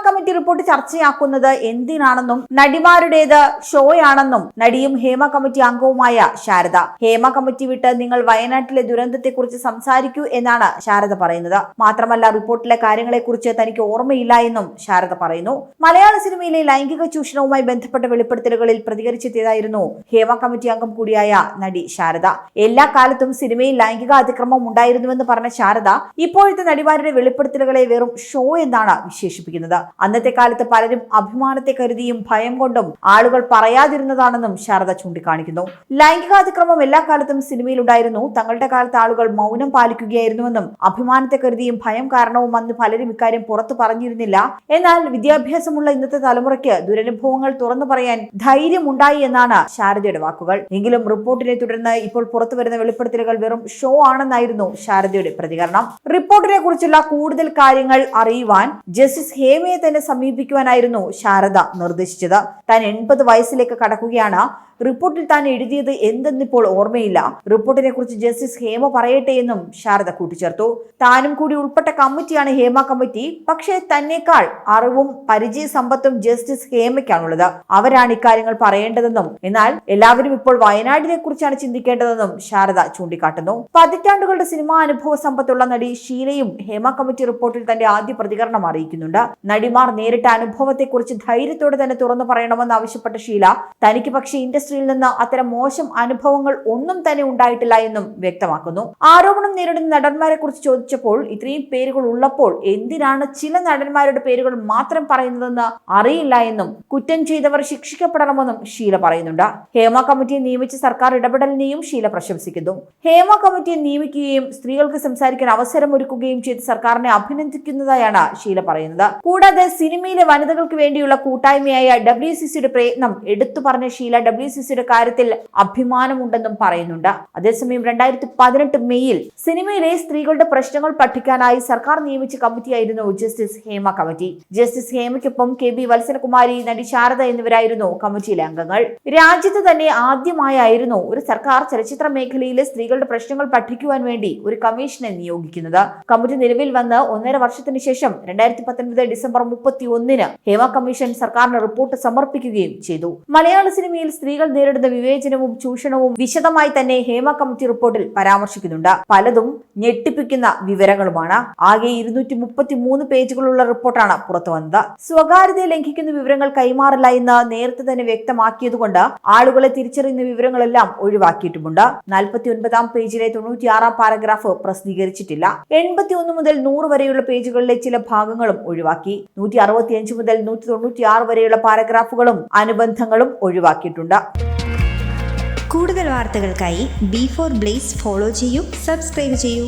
Committee report ചർച്ചയാക്കുന്നത് എന്തിനാണെന്നും നടിമാരുടേത് ഷോയാണെന്നും നടിയും Hema committee അംഗവുമായ Sharada. Hema committee വിട്ട് നിങ്ങൾ വയനാട്ടിലെ ദുരന്തത്തെക്കുറിച്ച് സംസാരിക്കൂ എന്നാണ് ശാരദ പറയുന്നത്. മാത്രമല്ല റിപ്പോർട്ടിലെ കാര്യങ്ങളെക്കുറിച്ച് തനിക്ക് ഓർമ്മയില്ല എന്നും ശാരദ പറയുന്നു. മലയാള സിനിമയിലെ ലൈംഗിക ചൂഷണവുമായി ബന്ധപ്പെട്ട വെളിപ്പെടുത്തലുകളിൽ പ്രതികരിച്ചെത്തിയതായിരുന്നു ഹേമ കമ്മിറ്റി അംഗം കൂടിയായ നടി ശാരദ. എല്ലാ കാലത്തും സിനിമയിൽ ലൈംഗിക അതിക്രമം ഉണ്ടായിരുന്നുവെന്ന് പറഞ്ഞ ശാരദ ഇപ്പോഴത്തെ നടിമാരുടെ വെളിപ്പെടുത്തലുകളെ വെറും ഷോ എന്നാണ് വിശേഷിപ്പിക്കുന്നത്. അന്നത്തെ കാലത്ത് പലരും അഭിമാനത്തെ കരുതിയും ഭയം കൊണ്ടും ആളുകൾ പറയാതിരുന്നതാണെന്നും ശാരദ ചൂണ്ടിക്കാണിക്കുന്നു. ലൈംഗികാതിക്രമം എല്ലാ കാലത്തും സിനിമയിൽ ഉണ്ടായിരുന്നു. തങ്ങളുടെ കാലത്ത് ആളുകൾ മൗനം പാലിക്കുകയായിരുന്നുവെന്നും അഭിമാനത്തെ കരുതിയും ഭയം കാരണവും അന്ന് പലരും ഇക്കാര്യം പുറത്തു പറഞ്ഞിരുന്നില്ല. എന്നാൽ വിദ്യാഭ്യാസമുള്ള ഇന്നത്തെ തലമുറയ്ക്ക് ദുരനുഭവങ്ങൾ തുറന്നു പറയാൻ ധൈര്യമുണ്ടായി എന്നാണ് ശാരദയുടെ വാക്കുകൾ. എങ്കിലും റിപ്പോർട്ടിനെ തുടർന്ന് ഇപ്പോൾ പുറത്തുവരുന്ന വെളിപ്പെടുത്തലുകൾ വെറും ഷോ ആണെന്നായിരുന്നു ശാരദയുടെ പ്രതികരണം. റിപ്പോർട്ടിനെ കുറിച്ചുള്ള കൂടുതൽ കാര്യങ്ങൾ അറിയുവാൻ ജസ്റ്റിസ് ഹേമയെ തന്നെ സമീപിക്കുവാനായിരുന്നു ശാരദ നിർദ്ദേശിച്ചത്. താൻ 80 വയസ്സിലേക്ക് കടക്കുകയാണ്. റിപ്പോർട്ടിൽ താൻ എഴുതിയത് എന്തെന്നിപ്പോൾ ഓർമ്മയില്ല. റിപ്പോർട്ടിനെ കുറിച്ച് ജസ്റ്റിസ് ഹേമ പറയട്ടെ എന്നും ശാരദ കൂട്ടിച്ചേർത്തു. താനും കൂടി ഉൾപ്പെട്ട കമ്മിറ്റിയാണ് ഹേമ കമ്മിറ്റി. പക്ഷേ തന്നെക്കാൾ അറിവും പരിചയ സമ്പത്തും ജസ്റ്റിസ് ഹേമയ്ക്കാണുള്ളത്. അവരാണ് ഇക്കാര്യങ്ങൾ പറയേണ്ടതെന്നും എന്നാൽ എല്ലാവരും ഇപ്പോൾ വയനാടിനെ കുറിച്ചാണ് ചിന്തിക്കേണ്ടതെന്നും ശാരദ ചൂണ്ടിക്കാട്ടുന്നു. പതിറ്റാണ്ടുകളുടെ സിനിമാ അനുഭവ സമ്പത്തുള്ള നടി ഷീലയും ഹേമ കമ്മിറ്റി റിപ്പോർട്ടിൽ തന്റെ ആദ്യ പ്രതികരണം അറിയിക്കുന്നുണ്ട്. നടിമാർ നേരിട്ട അനുഭവത്തെക്കുറിച്ച് ധൈര്യത്തോടെ തന്നെ തുറന്നു പറയണമെന്ന് ആവശ്യപ്പെട്ട ഷീല തനിക്ക് പക്ഷേ ഇൻഡസ്ട്രിയിൽ നിന്ന് അത്തരം മോശം അനുഭവങ്ങൾ ഒന്നും തന്നെ ഉണ്ടായിട്ടില്ല എന്നും വ്യക്തമാക്കുന്നു. ആരോപണം നേരിടുന്ന നടന്മാരെ കുറിച്ച് ചോദിച്ചപ്പോൾ ഇത്രയും പേരുകൾ ഉള്ളപ്പോൾ എന്തിനാണ് ചില നടന്മാരുടെ പേരുകൾ മാത്രം പറയുന്നതെന്ന് അറിയില്ല എന്നും കുറ്റം ചെയ്തവർ ശിക്ഷിക്കപ്പെടണമെന്നും ഷീല പറയുന്നുണ്ട്. ഹേമ കമ്മിറ്റിയെ നിയമിച്ച സർക്കാർ ഇടപെടലിനെയും ഷീല പ്രശംസിക്കുന്നു. ഹേമ കമ്മിറ്റിയെ നിയമിക്കുകയും സ്ത്രീകൾക്ക് സംസാരിക്കാൻ അവസരം ഒരുക്കുകയും ചെയ്ത് സർക്കാരിനെ അഭിനന്ദിക്കുന്നതായാണ് ഷീല പറയുന്നത്. കൂടാതെ സിനിമയിലെ വനിതകൾക്ക് വേണ്ടിയുള്ള കൂട്ടായ്മയായ WCCയുടെ പ്രയത്നം എടുത്തു പറഞ്ഞ ഷീല WCCയുടെ കാര്യത്തിൽ അഭിമാനമുണ്ടെന്നും പറയുന്നുണ്ട്. അതേസമയം 2018 മെയ്യിൽ സിനിമയിലെ സ്ത്രീകളുടെ പ്രശ്നങ്ങൾ പഠിക്കാനായി സർക്കാർ നിയമിച്ച കമ്മിറ്റിയായിരുന്നു ജസ്റ്റിസ് ഹേമ കമ്മിറ്റി. ജസ്റ്റിസ് ഹേമയ്ക്കൊപ്പം KB വത്സലകുമാരി, നടി ശാരദ എന്നിവരായിരുന്നു കമ്മിറ്റിയിലെ അംഗങ്ങൾ. രാജ്യത്ത് തന്നെ ആദ്യമായായിരുന്നു ഒരു സർക്കാർ ചലച്ചിത്ര മേഖലയിലെ സ്ത്രീകളുടെ പ്രശ്നങ്ങൾ പഠിക്കുവാൻ വേണ്ടി ഒരു കമ്മീഷനെ നിയോഗിക്കുന്നത്. കമ്മിറ്റി നിലവിൽ വന്ന് 1.5 വർഷത്തിന് ശേഷം 2019 ഡിസംബർ 31 ഹേമ കമ്മീഷൻ സർക്കാരിന് റിപ്പോർട്ട് സമർപ്പിക്കുകയും ചെയ്തു. മലയാള സിനിമയിൽ സ്ത്രീകൾ നേരിടുന്ന വിവേചനവും ചൂഷണവും വിശദമായി തന്നെ ഹേമ കമ്മിറ്റി റിപ്പോർട്ടിൽ പരാമർശിക്കുന്നുണ്ട്. പലതും ഞെട്ടിപ്പിക്കുന്ന വിവരങ്ങളുമാണ്. ആകെ 233 പേജുകളുള്ള റിപ്പോർട്ടാണ് പുറത്തു വന്നത്. സ്വകാര്യതയെ ലംഘിക്കുന്ന വിവരങ്ങൾ കൈമാറില്ല എന്ന് നേരത്തെ തന്നെ വ്യക്തമാക്കിയതുകൊണ്ട് ആളുകളെ തിരിച്ചറിയുന്ന വിവരങ്ങളെല്ലാം ഒഴിവാക്കിയിട്ടുമുണ്ട്. 49-ാം പേജിലെ 96-ാം പാരഗ്രാഫ് പ്രസിദ്ധീകരിച്ചിട്ടില്ല. 81 മുതൽ 100 വരെയുള്ള പേജുകളിലെ ചില ഭാഗങ്ങളും ഒഴിവാക്കി. 165 മുതൽ 196 വരെയുള്ള പാരഗ്രാഫുകളും അനുബന്ധങ്ങളും ഒഴിവാക്കിയിട്ടുണ്ട്. കൂടുതൽ വാർത്തകൾക്കായി B4 Blaze ഫോളോ ചെയ്യൂ, സബ്സ്ക്രൈബ് ചെയ്യൂ.